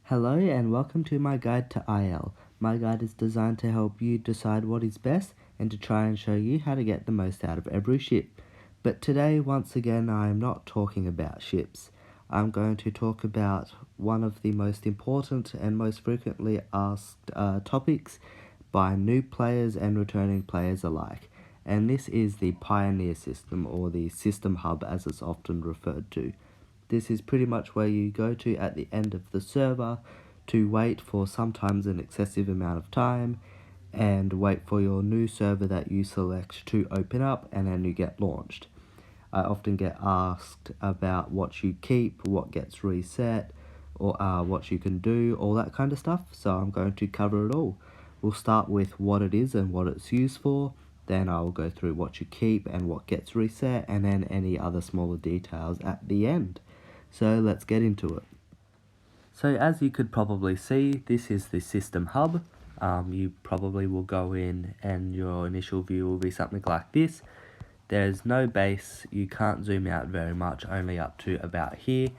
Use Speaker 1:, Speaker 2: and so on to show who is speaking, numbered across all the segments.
Speaker 1: Hello and welcome to my guide to IL. My guide is designed to help you decide what is best and to try and show you how to get the most out of every ship. But today, once again, I am not talking about ships. I'm going to talk about one of the most important and most frequently asked topics by new players and returning players alike. And this is the Pioneer System, or the System Hub as it's often referred to. This is pretty much where you go to at the end of the server to wait for sometimes an excessive amount of time and wait for your new server that you select to open up, and then you get launched. I often get asked about what you keep, what gets reset, or what you can do, all that kind of stuff, so I'm going to cover it all. We'll start with what it is and what it's used for, then I'll go through what you keep and what gets reset, and then any other smaller details at the end. So let's get into it. So as you could probably see, this is the System Hub. You probably will go in and your initial view will be something like this. There's no base, you can't zoom out very much, only up to about here.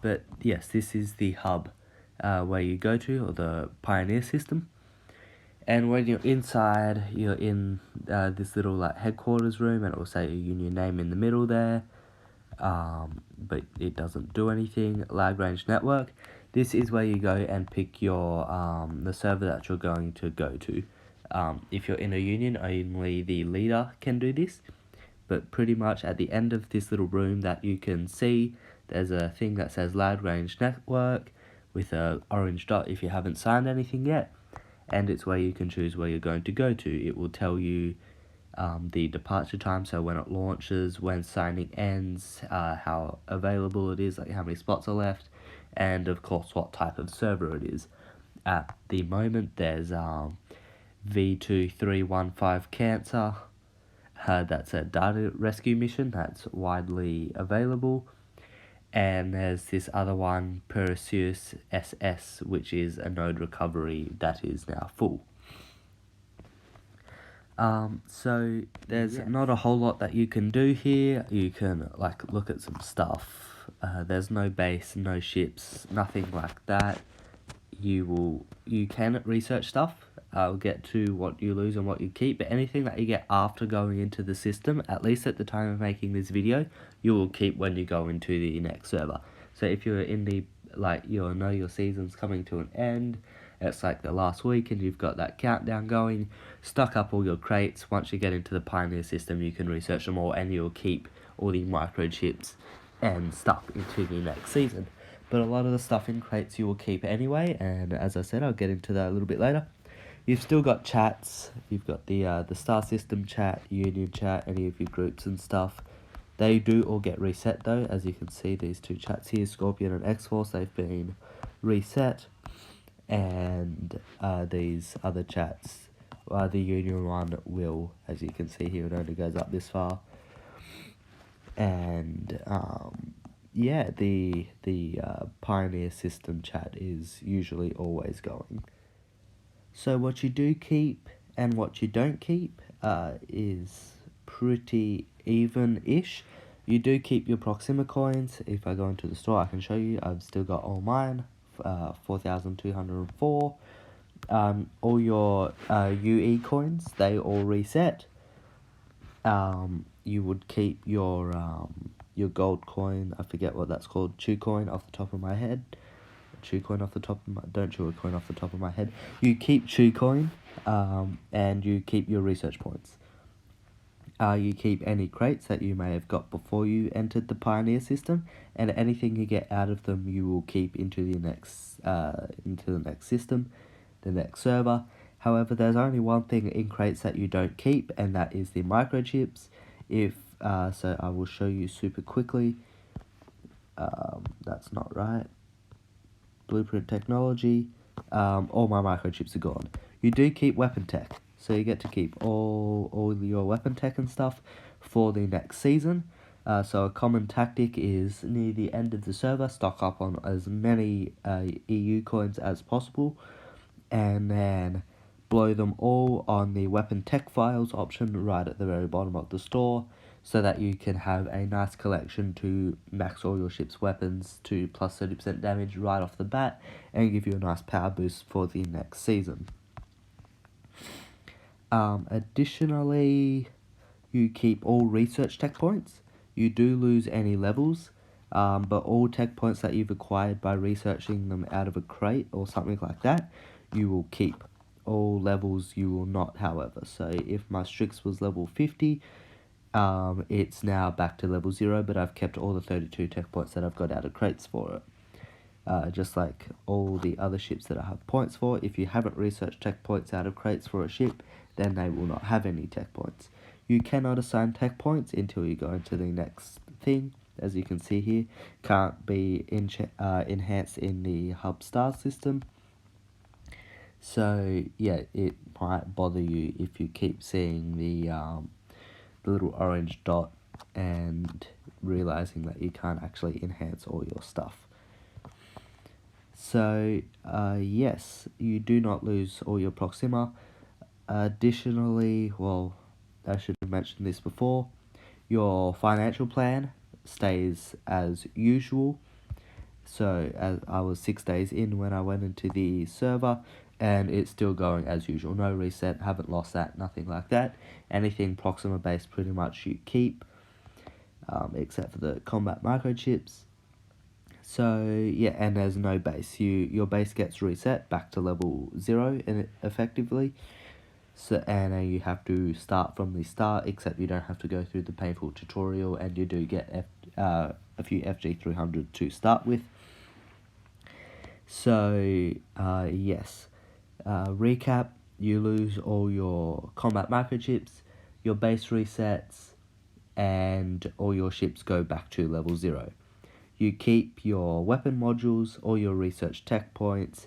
Speaker 1: But yes, this is the hub where you go to, or the Pioneer System. And when you're inside, you're in this little headquarters room, and it will say your union name in the middle there. But it doesn't do anything. Lagrange network. This is where you go and pick your the server that you're going to go to. If you're in a union, only the leader can do this. But pretty much at the end of this little room that you can see, there's a thing that says Lagrange network with a orange dot if you haven't signed anything yet. And it's where you can choose where you're going to go to. It will tell you the departure time, so when it launches, when signing ends, how available it is, like how many spots are left, and of course what type of server it is. At the moment there's V2315 Cancer, that's a data rescue mission that's widely available, and there's this other one, Perseus SS, which is a node recovery that is now full. So there's not a whole lot that you can do here. You can look at some stuff. There's no base, no ships, nothing like that. You can research stuff. I'll get to what you lose and what you keep, but anything that you get after going into the system, at least at the time of making this video, you will keep when you go into the next server. So if you're in the, you'll know your season's coming to an end, it's like the last week and you've got that countdown going, stock up all your crates. Once you get into the Pioneer System, you can research them all and you'll keep all the microchips and stuff into the next season. But a lot of the stuff in crates you will keep anyway, and as I said, I'll get into that a little bit later. You've still got chats. You've got the Star System chat, Union chat, any of your groups and stuff. They do all get reset though, as you can see these two chats here, Scorpion and X-Force, they've been reset. And these other chats, the Union one will, as you can see here, it only goes up this far. And yeah, the Pioneer System chat is usually always going. So what you do keep and what you don't keep is pretty even-ish. You do keep your Proxima coins. If I go into the store, I can show you. I've still got all mine, 4,204. All your UE coins, they all reset. You would keep your gold coin. I forget what that's called. Chew coin off the top of my head. Don't chew a coin off the top of my head. You keep chew coin, and you keep your research points. You keep any crates that you may have got before you entered the Pioneer System, and anything you get out of them you will keep into the next system, the next server. However, there's only one thing in crates that you don't keep, and that is the microchips. So I will show you super quickly. That's not right. Blueprint technology. All my microchips are gone. You do keep weapon tech, so you get to keep all your weapon tech and stuff for the next season. So a common tactic is near the end of the server, stock up on as many EU coins as possible, and then blow them all on the weapon tech files option right at the very bottom of the store. so that you can have a nice collection to max all your ship's weapons to plus 30% damage right off the bat and give you a nice power boost for the next season. Additionally, you keep all research tech points. You do lose any levels, but all tech points that you've acquired by researching them out of a crate or something like that, you will keep. All levels you will not, however. So if my Strix was level 50, it's now back to level 0, but I've kept all the 32 tech points that I've got out of crates for it. Just like all the other ships that I have points for, if you haven't researched tech points out of crates for a ship, then they will not have any tech points. You cannot assign tech points until you go into the next thing. As you can see here, can't be enhanced in the hub star system. So yeah, it might bother you if you keep seeing the little orange dot and realizing that you can't actually enhance all your stuff. So yes, you do not lose all your Proxima. Additionally, well, I should have mentioned this before, your financial plan stays as usual. So as I was 6 days in when I went into the server, and it's still going as usual. No reset, haven't lost that, nothing like that. Anything Proxima based pretty much you keep, except for the combat microchips. So yeah, and there's no base. Your base gets reset back to level 0 effectively. So and you have to start from the start, except you don't have to go through the painful tutorial, and you do get a few FG300 to start with. So yes, recap: you lose all your combat microchips, your base resets, and all your ships go back to level 0. You keep your weapon modules, all your research tech points,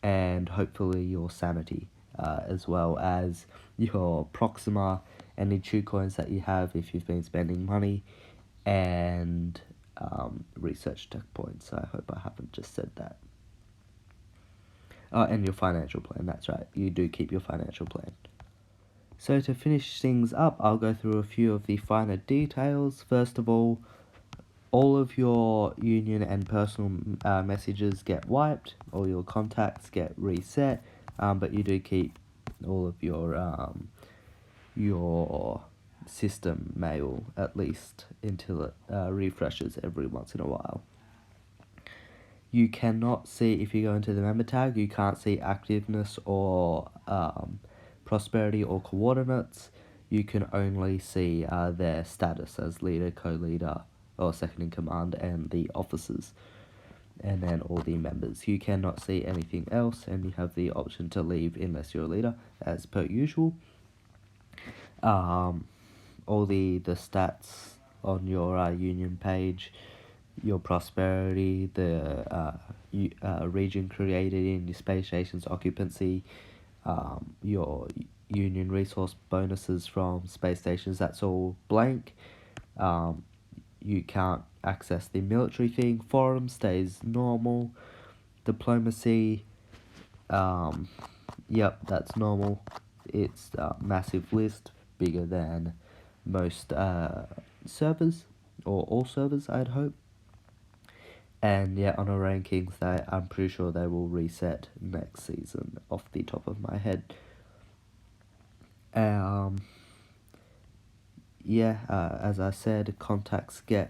Speaker 1: and hopefully your sanity, as well as your Proxima, any chew coins that you have if you've been spending money, and research tech points. I hope I haven't just said that. And your financial plan, that's right, you do keep your financial plan. So to finish things up, I'll go through a few of the finer details. First of all of your union and personal messages get wiped, all your contacts get reset, but you do keep all of your system mail, at least until it refreshes every once in a while. You cannot see, if you go into the member tag, you can't see activeness or prosperity or coordinates. You can only see their status as leader, co-leader, or second in command, and the officers, and then all the members. You cannot see anything else, and you have the option to leave unless you're a leader, as per usual. All the stats on your union page, your prosperity, the region created in your space station's occupancy, your union resource bonuses from space stations, that's all blank. You can't access the military thing. Forum stays normal. Diplomacy, yep, that's normal. It's a massive list, bigger than most servers, or all servers, I'd hope. And yeah, on our rankings, I'm pretty sure they will reset next season off the top of my head. Yeah, as I said, contacts you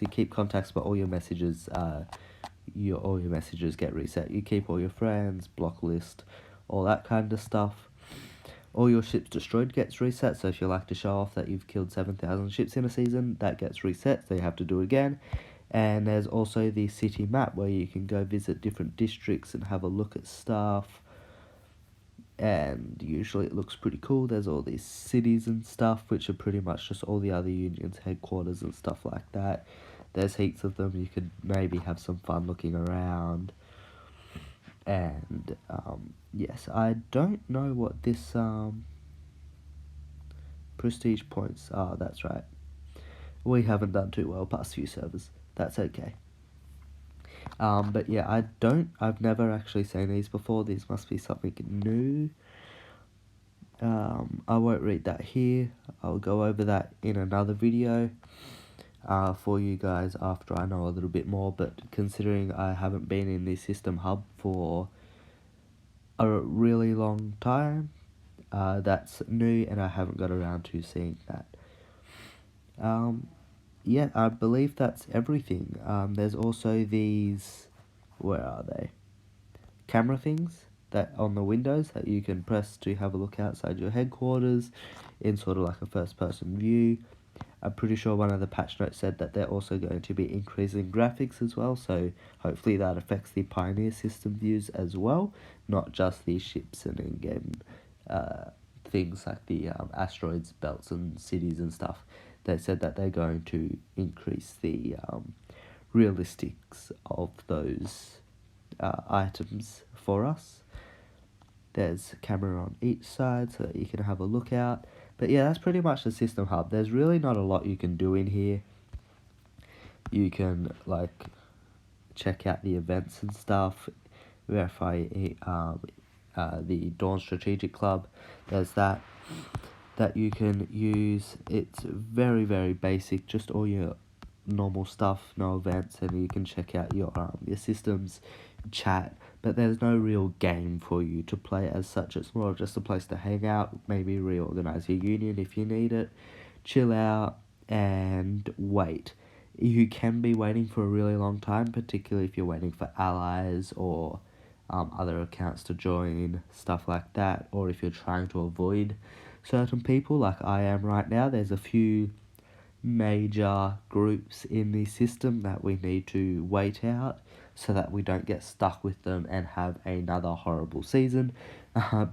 Speaker 1: keep contacts, but all your messages, all your messages get reset. You keep all your friends, block list, all that kind of stuff. All your ships destroyed gets reset, so if you like to show off that you've killed 7,000 ships in a season, that gets reset, so you have to do it again. And there's also the city map, where you can go visit different districts and have a look at stuff. And usually it looks pretty cool. There's all these cities and stuff, which are pretty much just all the other unions' headquarters and stuff like that. There's heaps of them. You could maybe have some fun looking around. And yes, I don't know what this prestige points are. That's right, we haven't done too well past few servers. That's okay. But yeah, I've never actually seen these before. These must be something new. I won't read that here. I'll go over that in another video for you guys after I know a little bit more, but considering I haven't been in the system hub for a really long time, that's new and I haven't got around to seeing that. Yeah, I believe that's everything. There's also these, where are they? Camera things that on the windows that you can press to have a look outside your headquarters in sort of like a first person view. I'm pretty sure one of the patch notes said that they're also going to be increasing graphics as well, so hopefully that affects the Pioneer System views as well, not just the ships and in-game things like the asteroids, belts and cities and stuff. They said that they're going to increase the realistics of those items for us. There's a camera on each side so that you can have a look out. But yeah, that's pretty much the system hub. There's really not a lot you can do in here. You can like check out the events and stuff, verify the Dawn Strategic Club. There's that you can use. It's very, very basic, just all your normal stuff, no events, and you can check out your systems, chat, but there's no real game for you to play as such. It's more of just a place to hang out, maybe reorganize your union if you need it, chill out, and wait. You can be waiting for a really long time, particularly if you're waiting for allies or other accounts to join, stuff like that, or if you're trying to avoid certain people like I am right now. There's a few major groups in the system that we need to wait out so that we don't get stuck with them and have another horrible season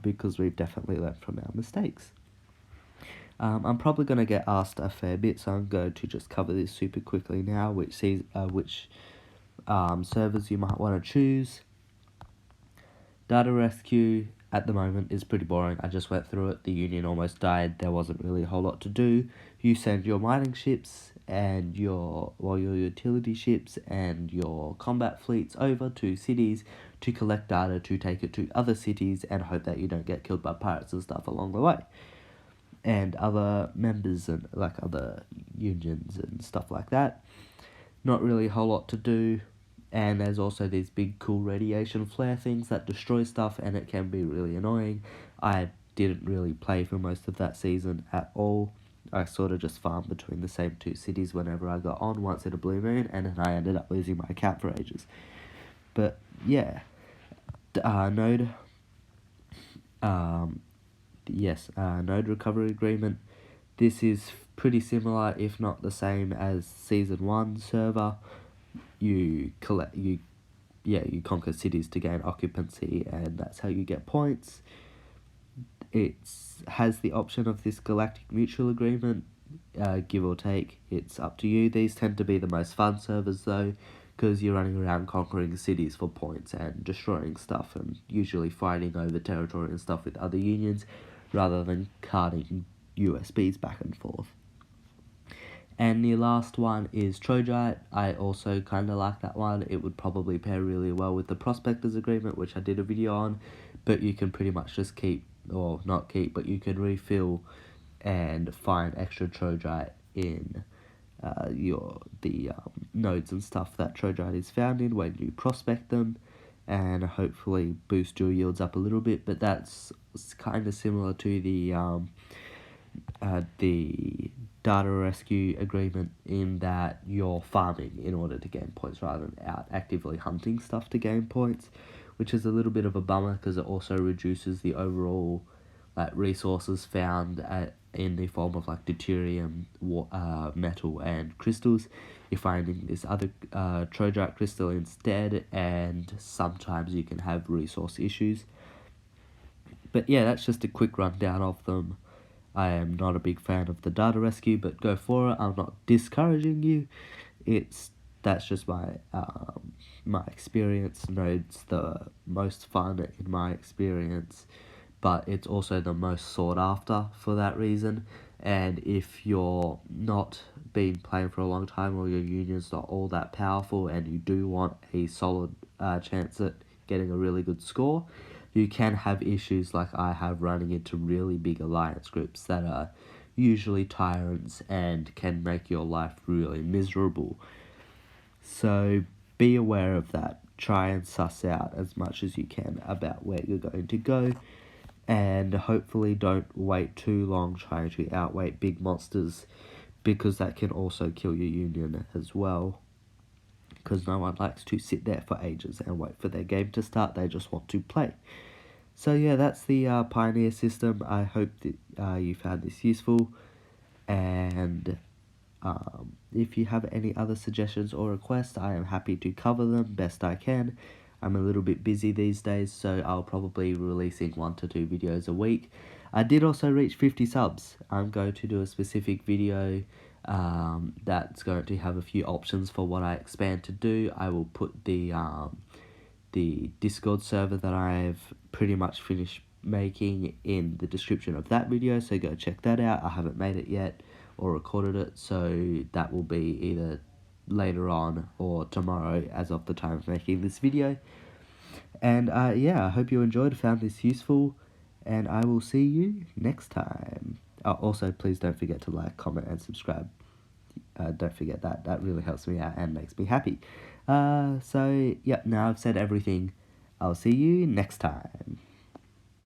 Speaker 1: because we've definitely learned from our mistakes. I'm probably going to get asked a fair bit, so I'm going to just cover this super quickly now, which servers you might want to choose. Data rescue at the moment is pretty boring. I just went through it. The Union almost died. There wasn't really a whole lot to do. You send your mining ships and your utility ships and your combat fleets over to cities to collect data to take it to other cities and hope that you don't get killed by pirates and stuff along the way. And other members and like other unions and stuff like that. Not really a whole lot to do. And there's also these big cool radiation flare things that destroy stuff, and it can be really annoying. I didn't really play for most of that season at all. I sort of just farmed between the same two cities whenever I got on, once in a blue moon, and then I ended up losing my account for ages. But yeah, node, node recovery agreement. This is pretty similar, if not the same, as Season 1 server. You conquer cities to gain occupancy, and that's how you get points. It has the option of this galactic mutual agreement, give or take. It's up to you. These tend to be the most fun servers though, because you're running around conquering cities for points and destroying stuff, and usually fighting over territory and stuff with other unions, rather than carting USBs back and forth. And the last one is Trojite. I also kind of like that one. It would probably pair really well with the Prospectors Agreement, which I did a video on, but you can pretty much just keep, or not keep, but you can refill and find extra Trojite in the nodes and stuff that Trojite is found in when you prospect them, and hopefully boost your yields up a little bit. But that's kind of similar to the data rescue agreement in that you're farming in order to gain points rather than out actively hunting stuff to gain points, which is a little bit of a bummer because it also reduces the overall resources found in the form of like deuterium, metal and crystals. You're finding this other Trojite crystal instead, and sometimes you can have resource issues. But yeah, that's just a quick rundown of them. I am not a big fan of the data rescue, but go for it. I'm not discouraging you. That's just my experience. Node's the most fun in my experience, but it's also the most sought after for that reason. And if you're not been playing for a long time, or your union's not all that powerful, and you do want a solid chance at getting a really good score, you can have issues like I have running into really big alliance groups that are usually tyrants and can make your life really miserable. So be aware of that. Try and suss out as much as you can about where you're going to go, and hopefully don't wait too long trying to outweight big monsters, because that can also kill your union as well, because no one likes to sit there for ages and wait for their game to start. They just want to play. So yeah, that's the Pioneer system. I hope that you found this useful, and if you have any other suggestions or requests, I am happy to cover them best I can. I'm a little bit busy these days, so I'll probably be releasing 1 to 2 videos a week. I did also reach 50 subs. I'm going to do a specific video that's going to have a few options for what I expand to do. I will put the Discord server that I've pretty much finished making in the description of that video, so go check that out. I haven't made it yet or recorded it, so that will be either later on or tomorrow as of the time of making this video. And yeah, I hope you enjoyed, found this useful, and I will see you next time. Also, please don't forget to like, comment, and subscribe. Don't forget that. That really helps me out and makes me happy. So, yeah, now I've said everything. I'll see you next time.